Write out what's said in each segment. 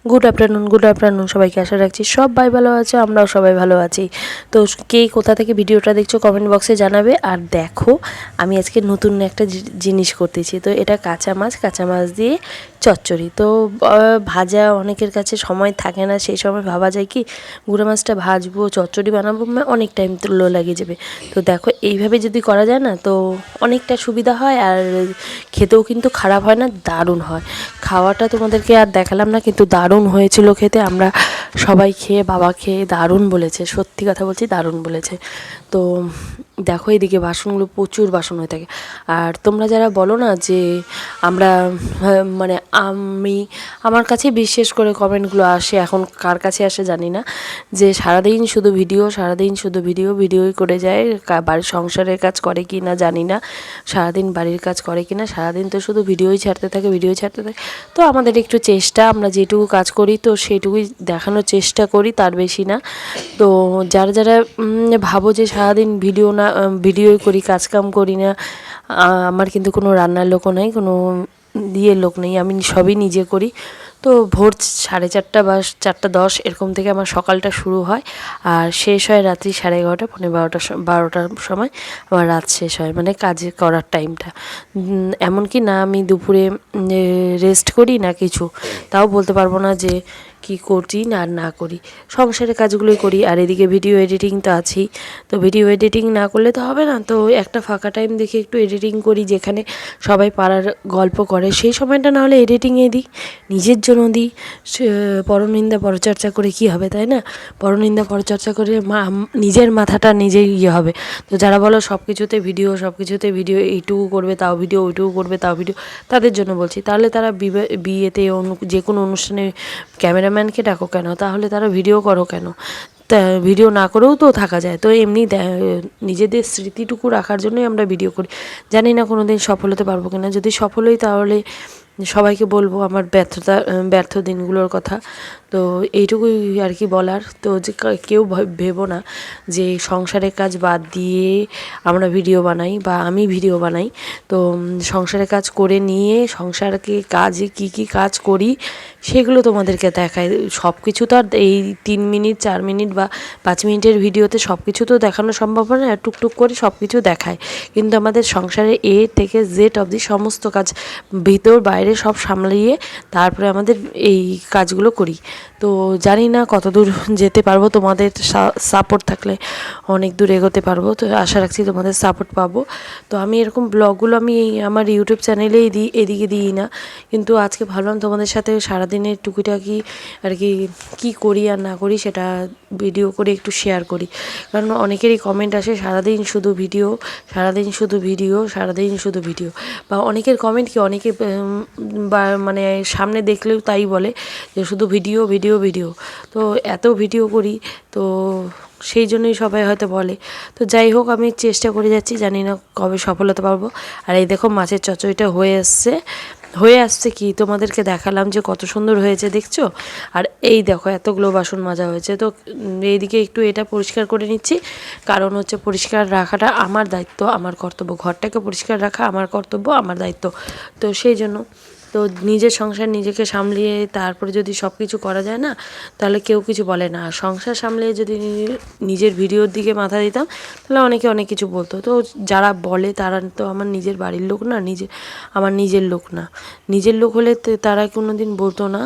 Good afternoon সবাইকে আশা রাখছি সবাই ভালো আছে, আমরাও সবাই ভালো আছি। তো কে কোথা থেকে ভিডিওটা দেখছো কমেন্ট বক্সে জানাবে। আর দেখো আমি আজকে নতুন একটা জিনিস করতেছি। তো এটা কাঁচা মাছ দিয়ে চচ্চড়ি। তো ভাজা অনেকের কাছে সময় থাকে না, সেই সময় ভাবা যায় কি গুঁড়া মাছটা ভাজবো চচ্চড়ি বানাবো, অনেক টাইম তো লেগে যাবে। তো দেখো এইভাবে যদি করা যায় না তো অনেকটা সুবিধা হয়, আর খেতেও কিন্তু খারাপ হয় না, দারুণ হয়। খাওয়াটা তোমাদেরকে আর দেখালাম না, কিন্তু দারুণ হয়েছিল খেতে। আমরা সবাই খেয়ে, বাবা খেয়ে দারুণ বলেছে, সত্যি কথা বলছি দারুণ বলেছে। তো দেখো এদিকে বাসনগুলো প্রচুর বাসন হয়ে থাকে। আর তোমরা যারা বলো না যে আমরা মানে আমার কাছে বিশেষ করে কমেন্টগুলো আসে, এখন কার কাছে আসে জানি না, যে সারাদিন শুধু ভিডিওই করে যায়, বাড়ির সংসারের কাজ করে কি না জানি না, সারাদিন বাড়ির কাজ করে কি না, সারাদিন তো শুধু ভিডিওই ছাড়তে থাকে। তো আমাদের একটু চেষ্টা, আমরা যেটুকু কাজ করি তো সেটুকুই দেখানোর চেষ্টা করি, তার বেশি না। তো যারা ভাবো যে সারাদিন ভিডিওই করি, কাজকাম করি না, আমার কিন্তু কোনো রান্নার লোকও নেই, কোনো লোক নেই, আমি সবই নিজে করি। তো ভোর 4:30 বা 4:10 এরকম থেকে আমার সকালটা শুরু হয়, আর শেষ হয় রাত্রি 11:30 12টার সময় আমার রাত শেষ হয়, মানে কাজ করার টাইমটা। এমনকি না আমি দুপুরে রেস্ট করি না কিছু, তাও বলতে পারবো না যে কি করি না করি, সংসারের কাজগুলোই করি। আর এদিকে ভিডিও এডিটিং তো আছেই। তো ভিডিও এডিটিং না করলে তো হবে না, তো একটা ফাঁকা টাইম দেখে একটু এডিটিং করি, যেখানে সবাই পাড়ার গল্প করে সেই সময়টা না হলে এডিটিংয়ে দিই, নিজের জন্য দিই। পরনিন্দা পরচর্চা করে কি হবে, তাই না? পরনিন্দা পরচর্চা করে নিজের মাথাটা নিজেই হবে। তো যারা বলো সব কিছুতে ভিডিও, এইটুকু করবে তাও ভিডিও, ওইটুকু করবে তাও ভিডিও, তাদের জন্য বলছি, তাহলে তারা বিয়েতে যে কোনো অনুষ্ঠানে ক্যামেরাম্যানকে ডাকো কেন, তাহলে তারা ভিডিও করো কেন? তা ভিডিও না করেও তো থাকা যায়। তো এমনি নিজেদের স্মৃতিটুকু রাখার জন্যই আমরা ভিডিও করি। জানি না কোনো দিন সফল হতে পারবো কিনা, যদি সফল হই তাহলে সবাইকে বলবো আমার ব্যর্থ দিনগুলোর কথা। তো এইটুকুই আর কি বলার। তো যে কেউ ভেবো না যে সংসারের কাজ বাদ দিয়ে আমরা ভিডিও বানাই বা আমি ভিডিও বানাই। তো সংসারের কাজ করে নিয়ে সংসারকে কাজে কী কাজ করি সেগুলো তোমাদেরকে দেখাই। সব কিছু তো আর এই 3 মিনিট 4 মিনিট বা 5 মিনিটের ভিডিওতে সব কিছু তো দেখানো সম্ভব হয় না, টুকটুক করে সব কিছু দেখায়। কিন্তু আমাদের সংসারে A থেকে Z অবধি সমস্ত কাজ, ভিতর বাইরে সব সামলিয়ে তারপরে আমাদের এই কাজগুলো করি। তো জানি না কত দূর যেতে পারবো, তোমাদের সাপোর্ট থাকলে অনেক দূর এগোতে পারবো। তো আশা রাখছি তোমাদের সাপোর্ট পাবো। তো আমি এরকম ব্লগগুলো আমি আমার ইউটিউব চ্যানেলেই দিই, এদিকে দিই না। কিন্তু আজকে ভাবলাম তোমাদের সাথে সারাদিনের টুকিটাকি আর কি কী করি আর না করি সেটা ভিডিও করে একটু শেয়ার করি। কারণ অনেকেরই কমেন্ট আসে সারাদিন শুধু ভিডিও, বা অনেকের কমেন্ট কি অনেকে বা মানে সামনে দেখলেও তাই বলে যে শুধু ভিডিও। তো এত ভিডিও করি, তো সেই জন্যই সবাই হয়তো বলে। তো যাই হোক, আমি চেষ্টা করে যাচ্ছি, জানি না কবে সফল হতে পারবো। আর এই দেখো মাছের চচ্চড়িটা হয়ে আসছে কি তোমাদেরকে দেখালাম যে কত সুন্দর হয়েছে, দেখছো? আর এই দেখো এতগুলো বাসন মাজা হয়েছে। তো এইদিকে একটু এটা পরিষ্কার করে নিচ্ছি, কারণ হচ্ছে পরিষ্কার রাখাটা আমার দায়িত্ব, আমার কর্তব্য, ঘরটাকে পরিষ্কার রাখা আমার কর্তব্য, আমার দায়িত্ব। তো সেই জন্য তো নিজের সংসার নিজেকে সামলিয়ে তারপরে যদি সব কিছু করা যায় না, তাহলে কেউ কিছু বলে না। আর সংসার সামলিয়ে যদি নিজের ভিডিওর দিকে মাথা দিতাম, তাহলে অনেকে অনেক কিছু বলতো। তো যারা বলে তারা তো আমার নিজের বাড়ির লোক না, আমার নিজের লোক না। নিজের লোক হলে তারা কোনো দিন বলতো না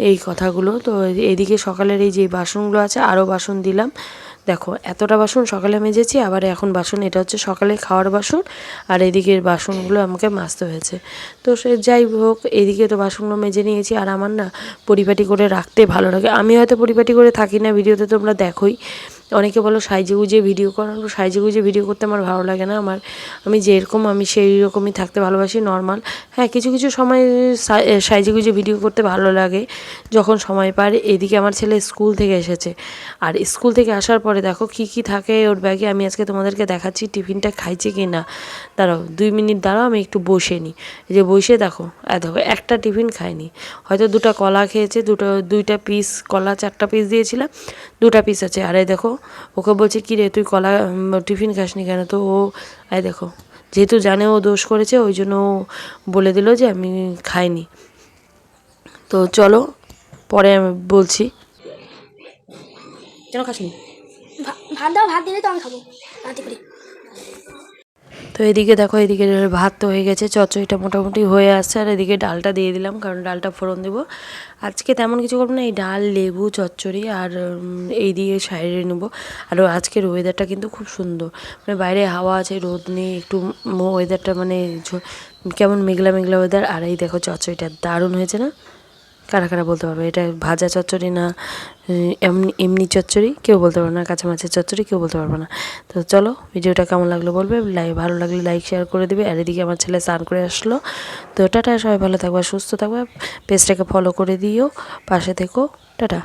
এই কথাগুলো। তো এদিকে সকালের এই যে বাসনগুলো আছে, আরও বাসন দিলাম। দেখো এতটা বাসন সকালে মেজেছি, আবার এখন বাসন, এটা হচ্ছে সকালে খাওয়ার বাসন, আর এদিকের বাসনগুলো আমাকে মাজতে হয়েছে। তো সে যাই হোক, এদিকে তো বাসনগুলো মেজে নিয়েছি। আর আমার না পরিপাটি করে রাখতে ভালো লাগে। আমি হয়তো পরিপাটি করে থাকি না, ভিডিওতে তোমরা দেখোই। অনেকে বলো সাইজে ভিডিও করানো, সাইজে ভিডিও করতে আমার ভালো লাগে না। আমি যেরকম আমি সেই রকমই থাকতে ভালোবাসি, নর্মাল। হ্যাঁ, কিছু সময় সাইজে ভিডিও করতে ভালো লাগে যখন সময় পায়। এদিকে আমার ছেলে স্কুল থেকে এসেছে, আর স্কুল থেকে আসার পরে দেখো কী থাকে ওর ব্যাগে, আমি আজকে তোমাদেরকে দেখাচ্ছি টিফিনটা খাইছে কি না। দাঁড়াও 2 মিনিট দাঁড়াও, আমি একটু বসে নিই। এই যে বসে দেখো একটা টিফিন খায়নি, হয়তো 2টা কলা খেয়েছে, 2টা পিস কলা, 4টা পিস দিয়েছিলাম, 2টা পিস আছে। আর এই দেখো ওকে বলছে কী রে তুই কলা টিফিন খাসনি কেন? তো ও দেখো, যেহেতু জানে ও দোষ করেছে, ওই জন্য ও বলে দিল যে আমি খাইনি। তো চলো পরে আমি বলছি। কেন খাসনি? ভাত দাও, ভাত দিলে তো আমি খাবো রাতে করে। তো এদিকে দেখো, এদিকে ভাত তো হয়ে গেছে, চচ্চড়িটা মোটামুটি হয়ে আসছে, আর এদিকে ডালটা দিয়ে দিলাম, কারণ ডালটা ফোড়ন দেবো। আজকে তেমন কিছু করবো না, এই ডাল, লেবু, চচ্চড়ি আর এই দিয়ে সাইডে নেবো। আর আজকের ওয়েদারটা কিন্তু খুব সুন্দর, মানে বাইরে হাওয়া আছে, রোদ নেই, একটু ওয়েদারটা মানে কেমন মেঘলা মেঘলা ওয়েদার। আর এই দেখো চচ্চড়িটা দারুণ হয়েছে না? কারা কারা বলতে পারবে এটা ভাজা চচ্চড়ি না এমনি এমনি চচ্চড়ি? কেউ বলতে পারবে না। কাঁচা মাছের চচ্চড়ি কেউ বলতে পারবে না। তো চলো, ভিডিওটা কেমন লাগলো বলবে, ভালো লাগলে লাইক শেয়ার করে দেবে। আর এদিকে আমার ছেলে স্নান করে আসলো। তো টাটা, সবাই ভালো থাকবে, সুস্থ থাকবে, পেজটাকে ফলো করে দিও, পাশে থেকো, টাটা।